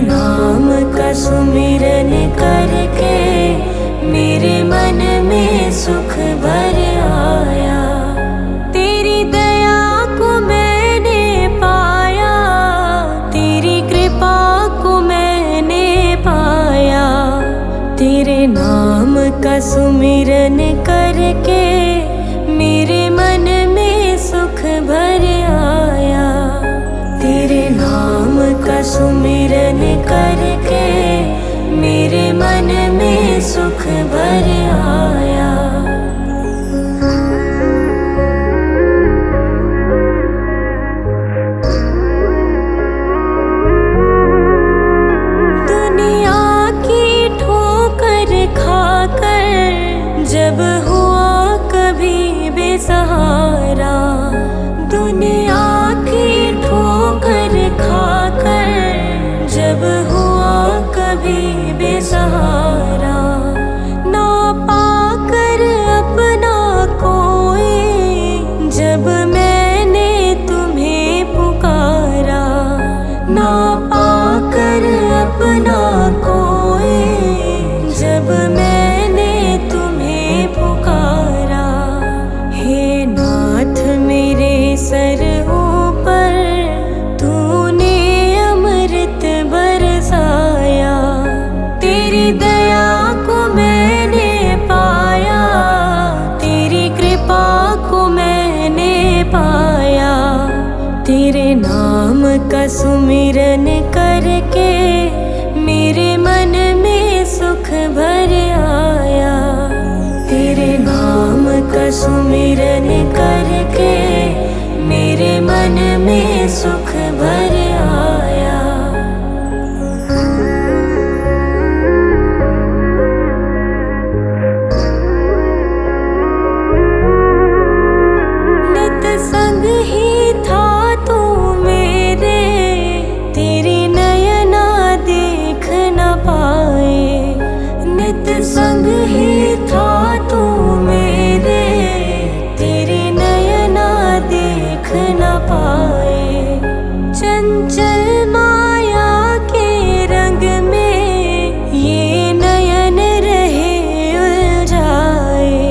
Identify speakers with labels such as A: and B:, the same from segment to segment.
A: नाम का सुमिरन करके मेरे मन में सुख भर आया। तेरी दया को मैंने पाया, तेरी कृपा को मैंने पाया। तेरे नाम का सुमिरन करके मेरे मन में सुख भर आया। तेरे नाम का सुमिरन करके मेरे मन में सुख भर आया। दुनिया की ठोकर खाकर जब हुआ कभी बेसहारा, दुनिया की ठोकर खाकर जब हुआ कभी बेसहारा, ना पाकर अपना कोई जब मैंने तुम्हें पुकारा, ना पाकर अपना कोई जब मैंने तुम्हें पुकारा। हे नाथ मेरे सर ऊपर तूने अमृत बरसाया। तेरी दया को मैंने पाया, तेरी कृपा को मैंने पाया। तेरे नाम का सुमिरन करके मेरे मन में सुख भर आया। तेरे नाम का सुमिरन करके मेरे मन में सुख भर आया। नित संग ही था तू मेरे, तेरी नयना देख न पाए। नित संग ही था तू मेरे, तेरी नयना देख न पाए। चंचल माया के रंग में ये नयन रहे उलझाए।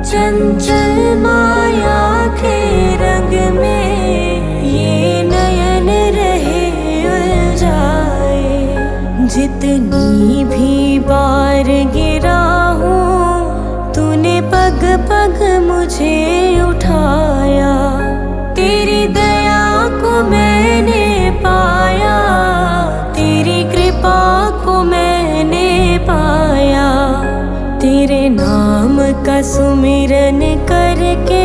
A: चंचल माया के रंग में ये नयन रहे उलझाए। जितनी भी बार गिरा हूँ तूने पग पग मुझे उठाया। तेरी दया को मैंने पाया, तेरी कृपा को मैंने पाया। तेरे नाम का सुमिरन करके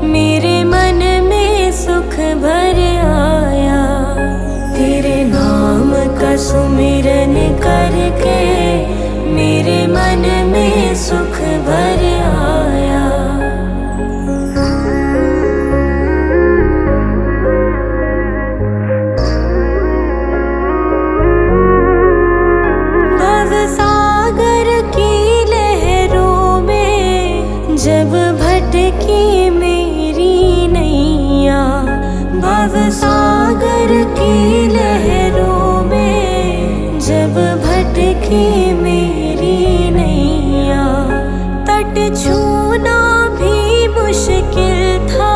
A: मेरे मन में सुख भर आया। तेरे नाम का सुमिरन करके मेरे मन में सुख भर आया। भव सागर की लहरों में जब भटकी मेरी नैया, भव सागर की लहरों में जब भटकी मेरी नैया। तट छूना भी मुश्किल था,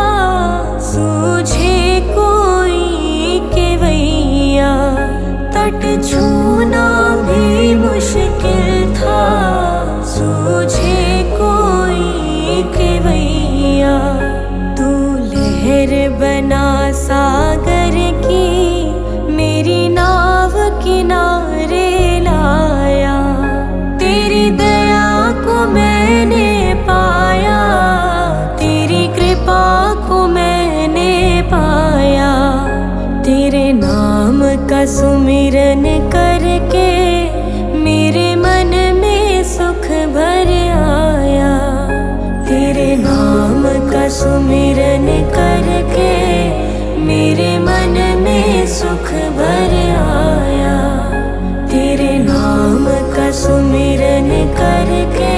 A: सूझे कोई केवैया। तट छूना भी मुश्किल था, सूझे कोई केवैया। तू लहर बना सागर की मेरी नाव किनारे लाया। तेरी दया को मैंने पाया, तेरी कृपा को मैंने पाया। तेरे नाम का सुमिरन करके मेरे मन में सुख भर आया। तेरे नाम का सुमिरन करके मेरे मन में सुख भर आया। तेरे नाम का सुमिरन करके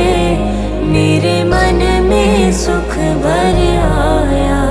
A: मेरे मन में सुख भर आया।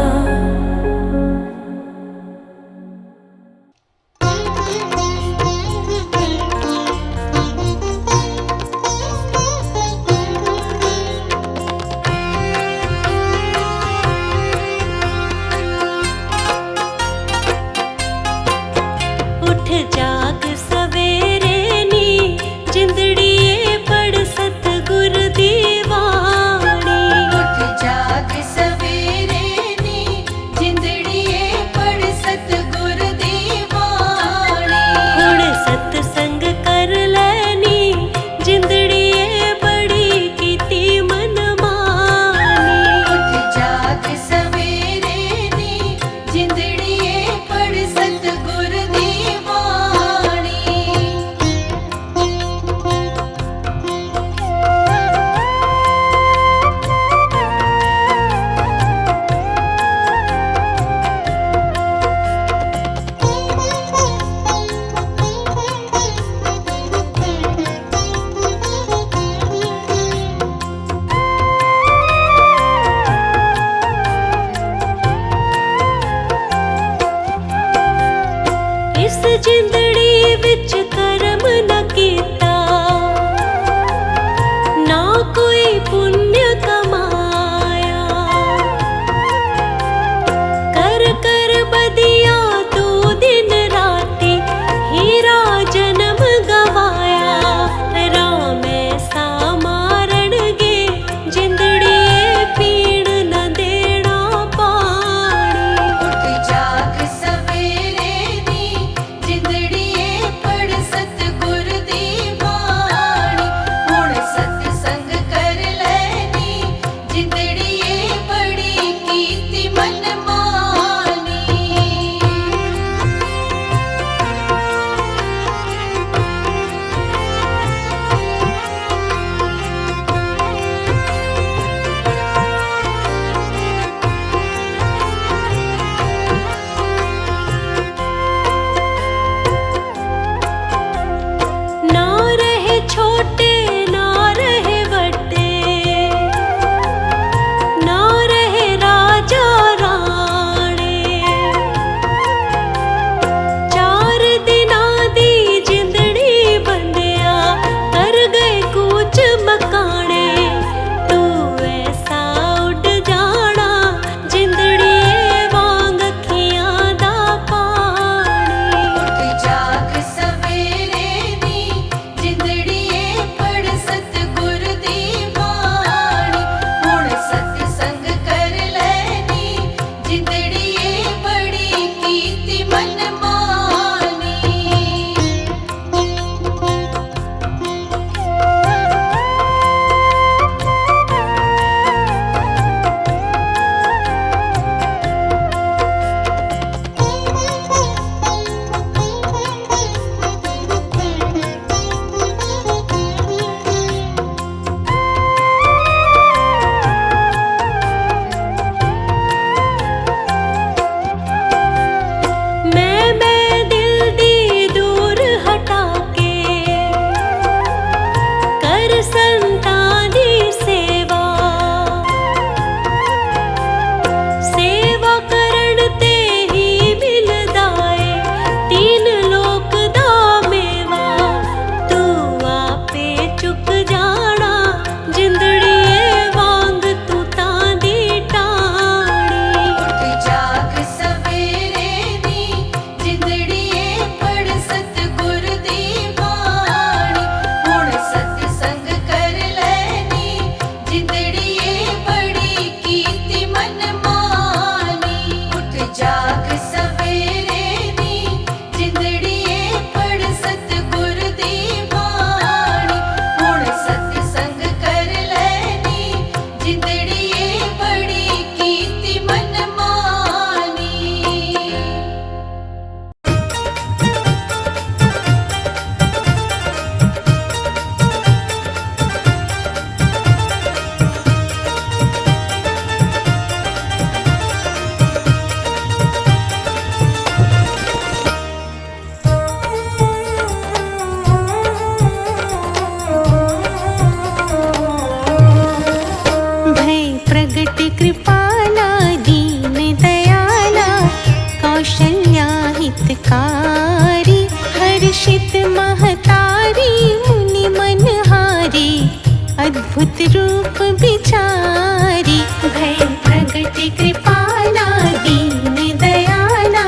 B: अद्भुत रूप विचारी। भय प्रगट कृपाला दीन दयाला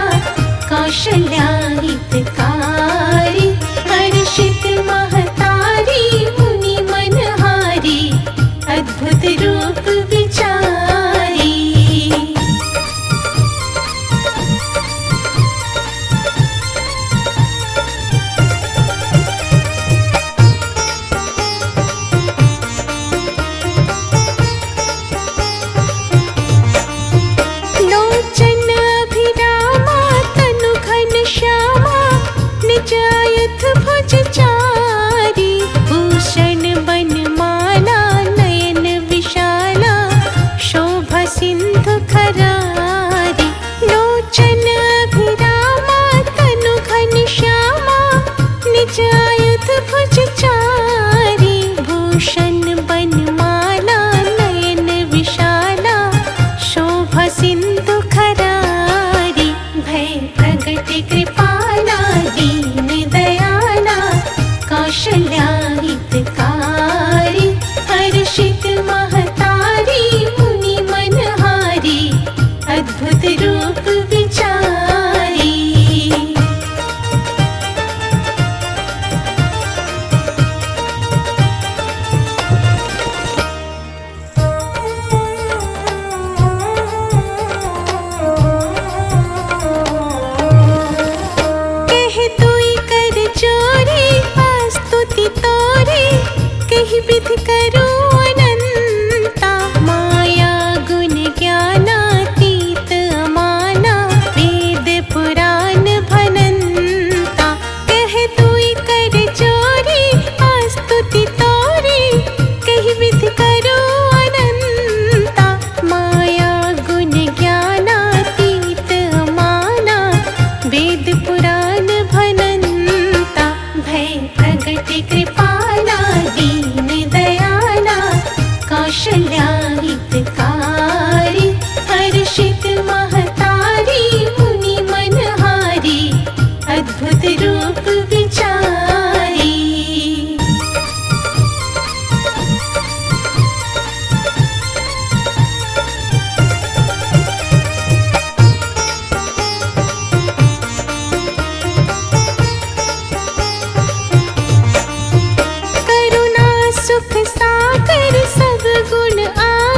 B: कौशल्या हितकारी। हर्षित महतारी मुनि मनहारी अद्भुत रूप विचारी। लोचन अभिरामा तनु घन श्यामा निज आयुध भुज चारी। भूषण बनमाला नयन विशाला शोभा सिंधु खरारी। लोचन अभिरामा तनु घन श्यामा निज आयुध भुज चारी। भूषण बनमाला नयन विशाला शोभा सिंधु खरारी। भय प्रगट कृपाला दीन दयाला कौशल्या हितकारी। हर्षित महतारी मुनि मनहारी अद्भुत रूप विचारी। कह तुई कर चोरी स्तुति तोरी। कही विधि करो अनंता। माया गुण ज्ञानातीत अमाना वेद पुराण भनंता। कह तुई कर चोरी स्तुति तोरी। कही विधि करो अनंता। माया गुण ज्ञानातीत अमाना वेद पुराण भनंता। भय प्रगट कृपाला दीन दयाला कौशल्या हितकारी। हर्षित महतारी मुनि मनहारी अद्भुत रूप विचारी। करुणा सुख सागर सब गुण आ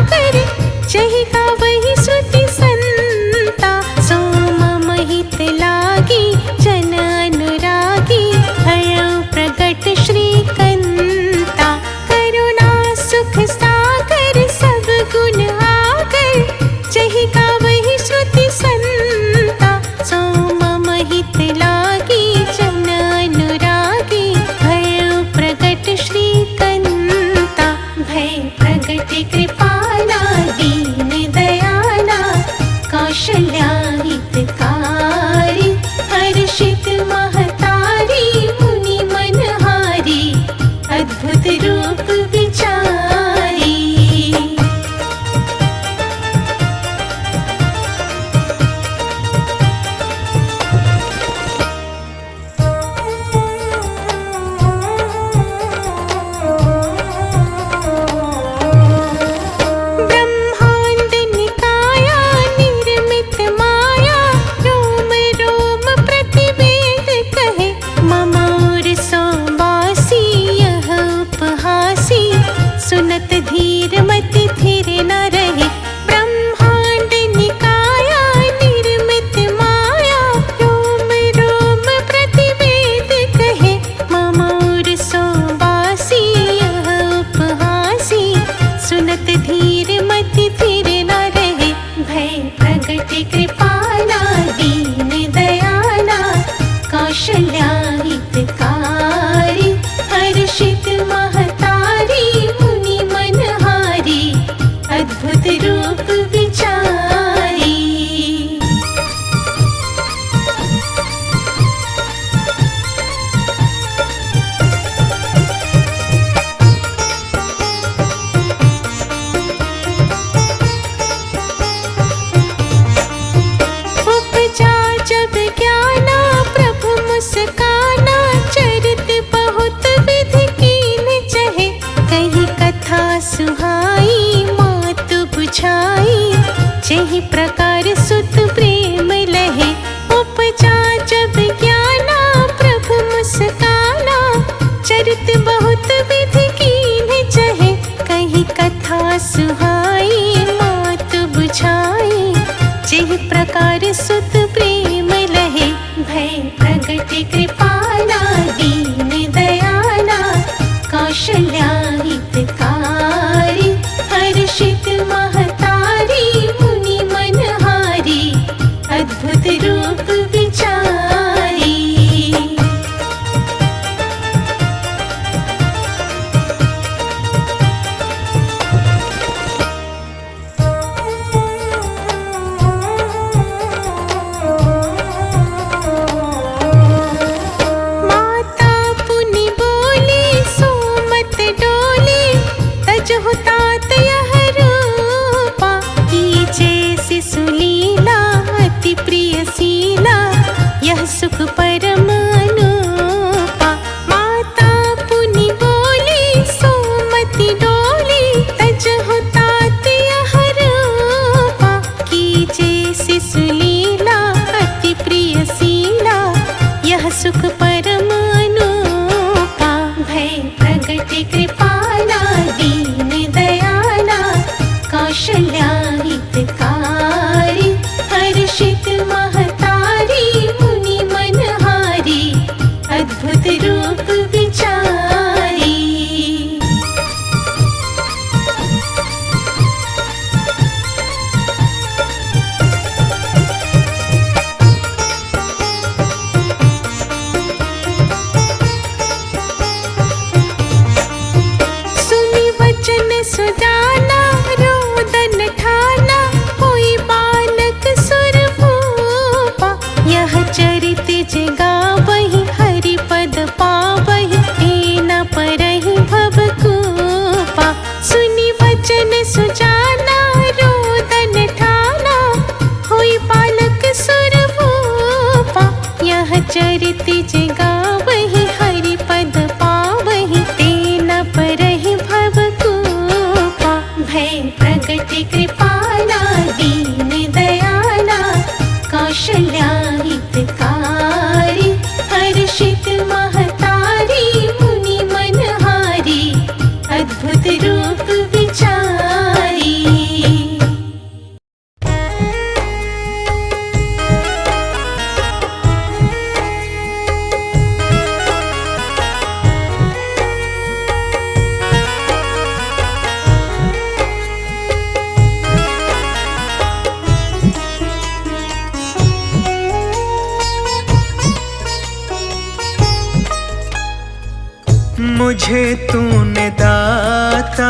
C: मुझे तूने दाता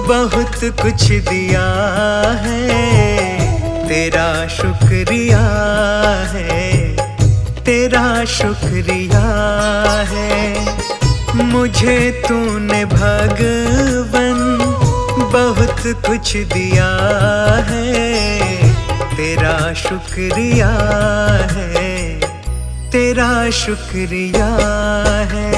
C: बहुत कुछ दिया है, तेरा शुक्रिया है, तेरा शुक्रिया है। मुझे तूने भगवन बहुत कुछ दिया है, तेरा शुक्रिया है, तेरा शुक्रिया है।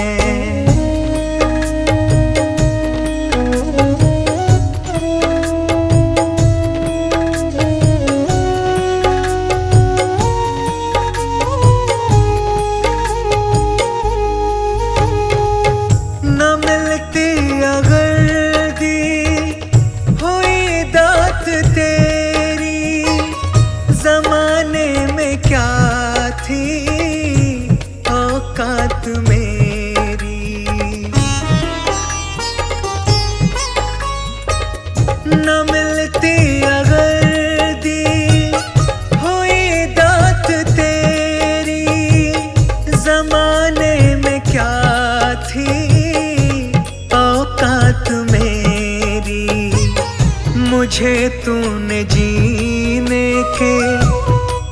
C: मुझे तूने जीने के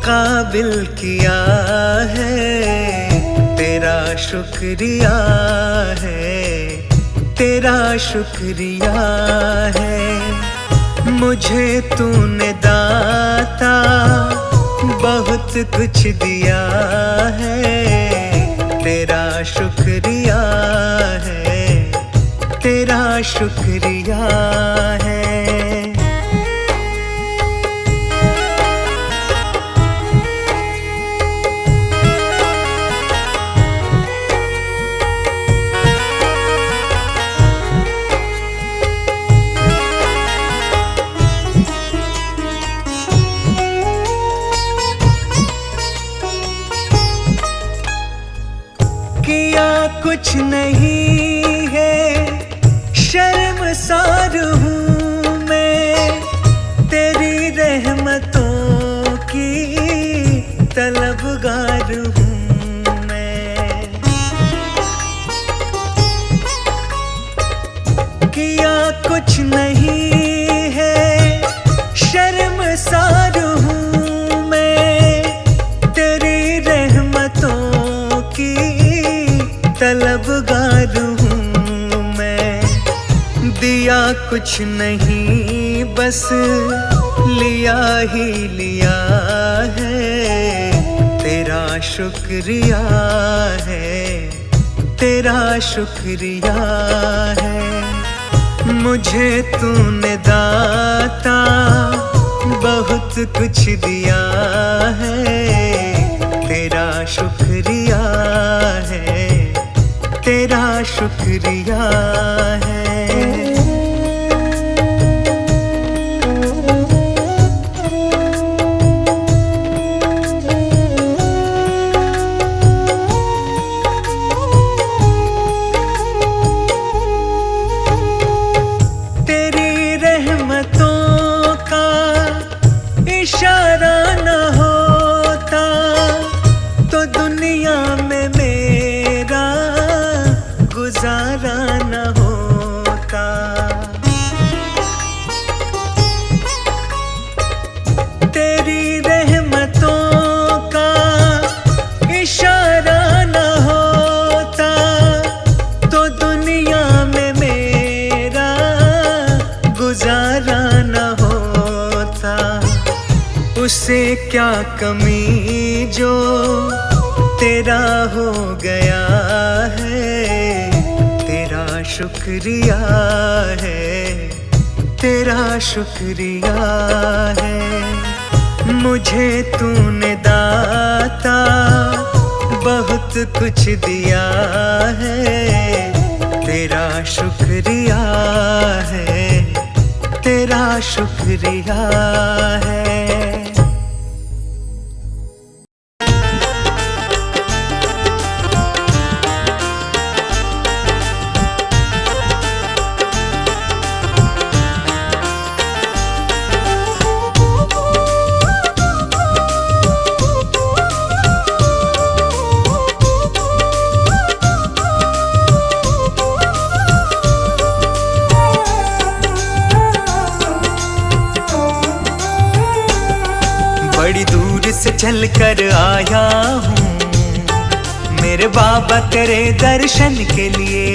C: काबिल किया है, तेरा शुक्रिया है, तेरा शुक्रिया है। मुझे तूने दाता बहुत कुछ दिया है, तेरा शुक्रिया है, तेरा शुक्रिया है। किया कुछ नहीं है, शर्मसार हूँ मैं, तेरी रहमतों की तलबगार हूँ मैं। किया कुछ नहीं है, शर्मसार हूँ मैं, तेरी रहमतों की तलबगार हूँ मैं। दिया कुछ नहीं बस लिया ही लिया है, तेरा शुक्रिया है, तेरा शुक्रिया है। मुझे तूने दाता बहुत कुछ दिया है, तेरा शुक्रिया है, तेरा शुक्रिया है। तेरी रहमतों का इशारा न होता तो दुनिया में मेरा गुजारा न होता। तेरी रहमतों का इशारा न होता तो दुनिया में मेरा गुजारा न होता। उसे क्या कमी जो तेरा हो गया है, तेरा शुक्रिया है, तेरा शुक्रिया है। मुझे तूने दाता बहुत कुछ दिया है, तेरा शुक्रिया है, तेरा शुक्रिया है। चल कर आया हूँ मेरे बाबा तेरे दर्शन के लिए।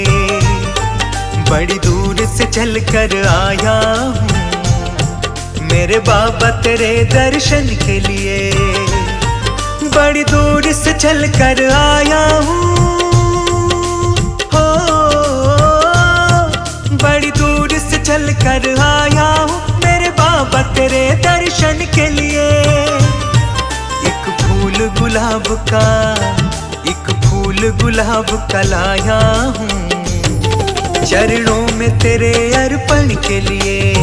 C: बड़ी दूर से चल कर आया हूँ मेरे बाबा तेरे दर्शन के लिए। बड़ी दूर से चल कर आया हूँ हो, बड़ी दूर से चल कर आया हूँ मेरे बाबा तेरे दर्शन के लिए। एक फूल गुलाब का, एक फूल गुलाब का लाया हूँ चरणों में तेरे अर्पण के लिए।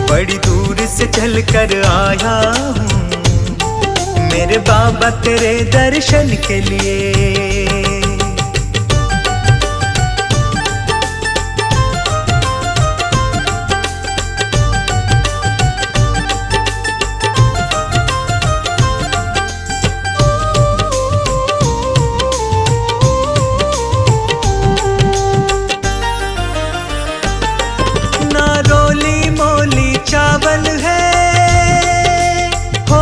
C: बड़ी दूर से चल कर आया हूँ मेरे बाबा तेरे दर्शन के लिए। चावल है हो,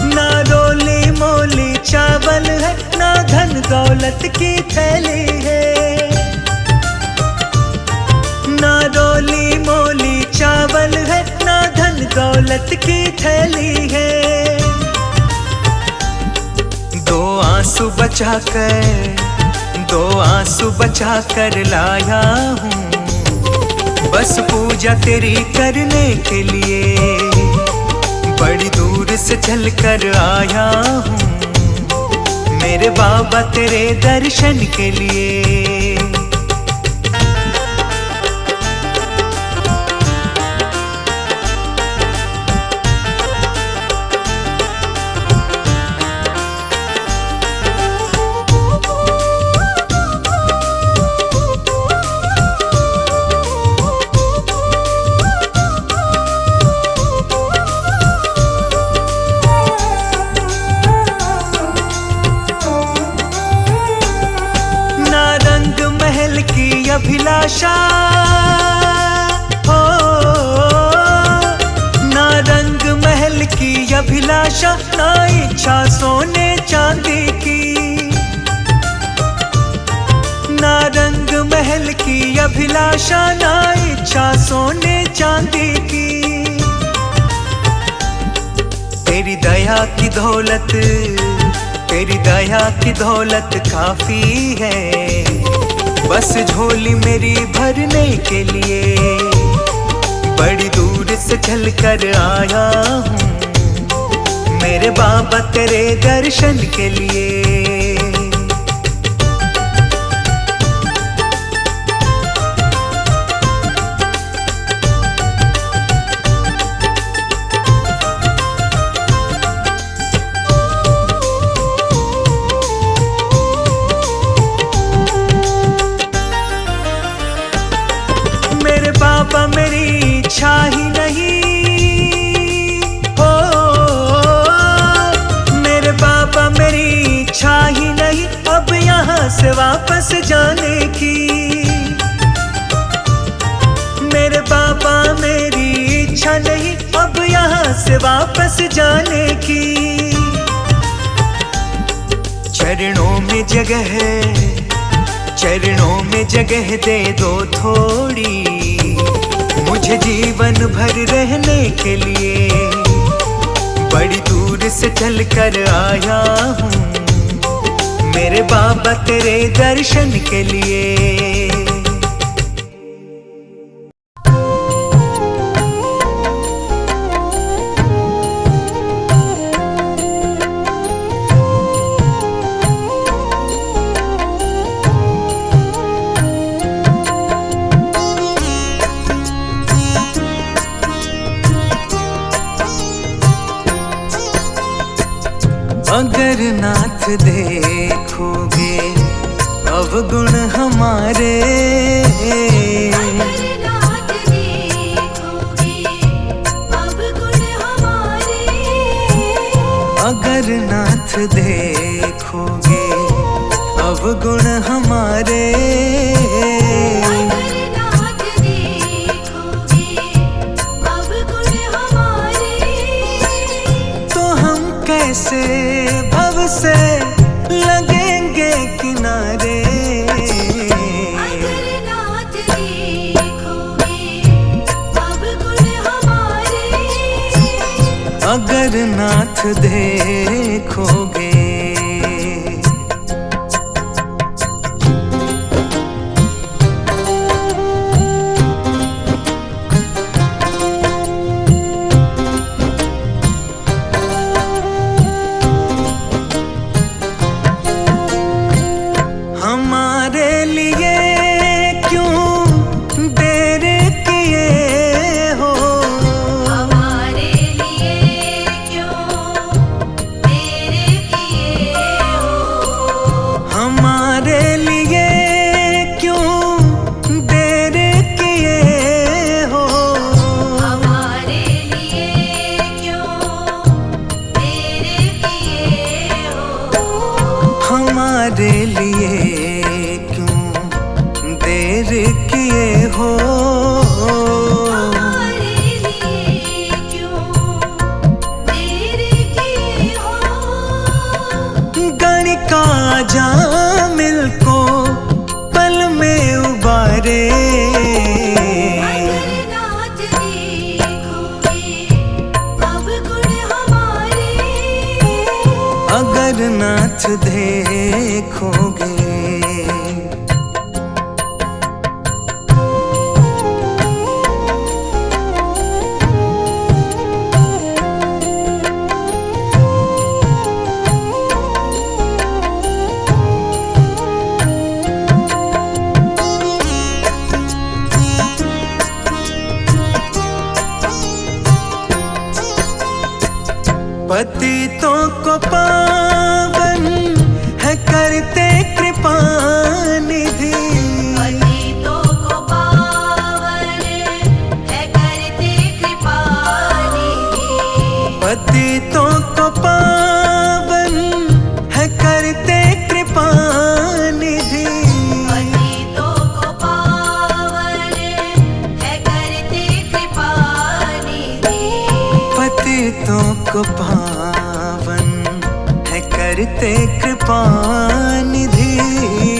C: ना रोली मोली चावल है, ना धन दौलत की थैली है। ना रोली मोली चावल है, ना धन दौलत की थैली है। दो आंसू बचाकर, दो आंसू बचाकर लाया हूँ बस पूजा तेरी करने के लिए। बड़ी दूर से चल कर आया हूँ मेरे बाबा तेरे दर्शन के लिए। अभिलाषा हो, ना रंग महल की अभिलाषा, ना इच्छा सोने चांदी की। ना रंग महल की अभिलाषा, ना इच्छा सोने चांदी की। तेरी दया की दौलत, तेरी दया की दौलत काफी है बस झोली मेरी भरने के लिए। बड़ी दूर से चल कर आया हूँ मेरे बाबा तेरे दर्शन के लिए। बाबा मेरी इच्छा ही नहीं हो, मेरे बाबा मेरी इच्छा ही नहीं अब यहाँ से वापस जाने की। मेरे बाबा मेरी इच्छा नहीं अब यहाँ से वापस जाने की। चरणों में जगह है, चरणों में जगह दे दो थोड़ी मुझे जीवन भर रहने के लिए। बड़ी दूर से चल कर आया हूँ मेरे बाबा तेरे दर्शन के लिए। अगर नाथ देखोगे अवगुण हमारे,
A: अगर नाथ देखोगे अवगुण हमारे,
C: अगर नाथ देखोगे अवगुण हमारे,
A: अगर नाथ देखोगे अवगुण हमारे,
C: कैसे भव से लगेंगे किनारे।
A: अगर नाथ देखोगे अवगुण हमारे,
C: अगर नाथ देखोगे। हमारे लिए क्यों देर किए हो,
A: हमारे लिए क्यों देर किए हो,
C: हमारे लिए क्यों देर किए हो,
A: हमारे लिए क्यों देर किए हो,
C: हमारे लिए क्यों देर किए हो।
A: हमारे लिए क्यों देर किए हो।
C: गणिका जामिल को पल में उबारे।
A: अगर नाथ देखोगे अवगुण हमारे,
C: अगर नाथ देखोगे। पतितों को पावन है करते कृपा निधि।
A: पतितों को पावन है करते कृपा निधि,
C: पतितों को पावन है करते कृपा निधि।
A: पतितों को पावन है करते कृपा निधि,
C: पतितों को पावन है करते कृपा निधि।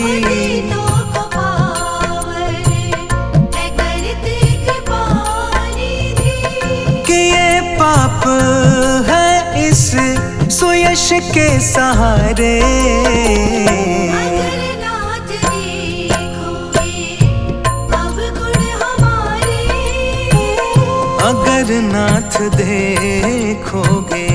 A: पतितों को पावन है करते कृपा निधि।
C: कि ये पाप है इस सुयश के सहारे।
A: अगर नाथ देखोगे अवगुण हमारे,
C: अगर नाथ देखोगे।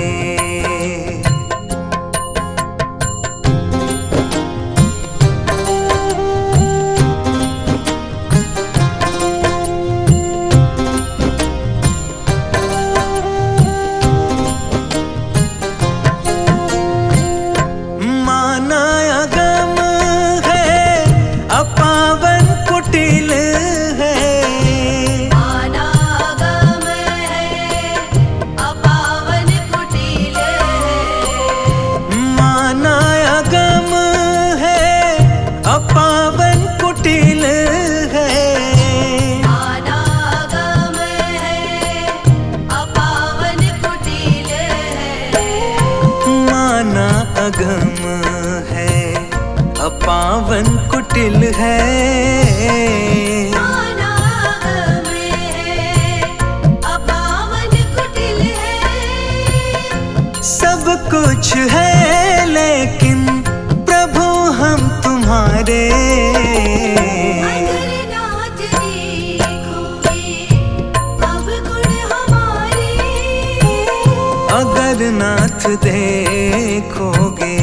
C: माना अगम है अपावन कुटिल है।
A: अनागम है अपावन कुटिल है,
C: माना अगम है अपावन कुटिल है।
A: अनागम है अपावन कुटिल है,
C: माना अगम है अपावन कुटिल है।
A: अनागम है अपावन कुटिल है।
C: सब कुछ है लेकिन प्रभु हम तुम्हारे।
A: अगर नाथ देखोगे अवगुण हमारे,
C: अगर नाथ देखोगे।